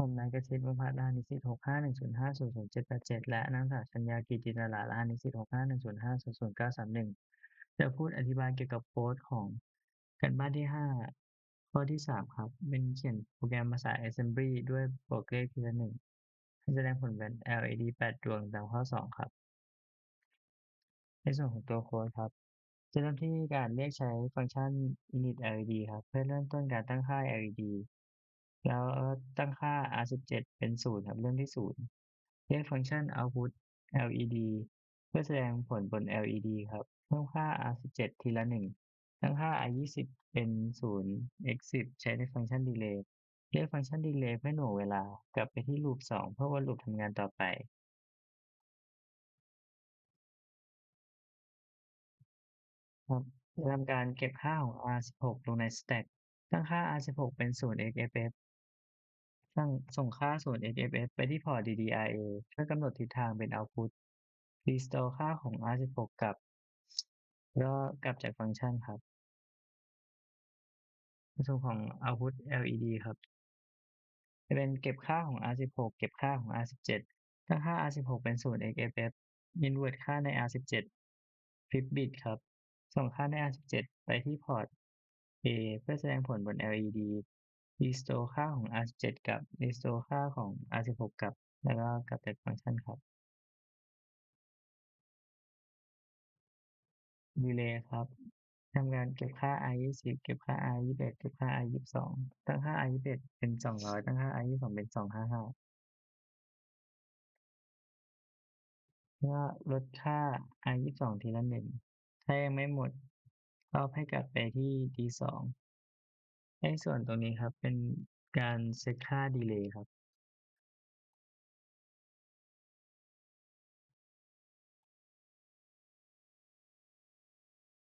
ผมนายกสิทธิ์บุญพัฒน์รหัสนิสิต65105007787และนางสาวชัญญากิตตินารารหัสนิสิต65105000931จะพูดอธิบายเกี่ยวกับโค้ดของการบ้านที่5ข้อที่3ครับเป็นเขียนโปรแกรมภาษา Assembly ด้วยบวกเลขทีละ1ให้แสดงผลเป็น LED 8ดวงตามข้อ2ครับในส่วนของตัวโค้ดครับจะเริ่มที่การเรียกใช้ฟังก์ชัน init LED ครับเพื่อเริ่มต้นการตั้งค่า LED แล้วตั้งค่า R17 เป็น0ครับเริ่มที่0เรียกฟังก์ชัน output LED เพื่อแสดงผลบน LED ครับเพิ่มค่า R17 ทีละ1ตั้งค่า R20 เป็น0 x10 ใช้ในฟังก์ชัน delay เรียกฟังก์ชัน delay เพื่อหน่วงเวลากลับไปที่ loop 2เพื่อวนลูปทำงานต่อไปครับจะทำการเก็บค่าของ R16 ลงใน stack ตั้งค่า R16 เป็น0 xff ส่งค่า0 xff ไปที่พอร์ต DDRA เพื่อกำหนดทิศทางเป็น output restore ค่าของ R16 กลับแล้วก็กลับจากฟังก์ชันครับในส่วนของ output LED ครับจะเป็นเก็บค่าของ R16 เก็บค่าของ R17 ตั้งค่า R16 เป็น0 xff invert ค่าใน R17 flip bit ครับส่งค่าใน R17 ไปที่พอร์ต A เพื่อแสดงผลบน LED restore ค่าของ R17 กลับ restore ค่าของ R16 กลับแล้วก็กลับจากฟังก์ชันครับ Relay ครับทำการเก็บค่า R20 เก็บค่า R21 เก็บค่า R22 ตั้งค่า R21 เป็น200ตั้งค่า R22 เป็น255แล้วก็ลดค่า R22 ทีละ1ถ้ายังไม่หมดก็ให้กลับไปที่ D2 ในส่วนตรงนี้ครับเป็นการเซตค่าดีเลย์ครับ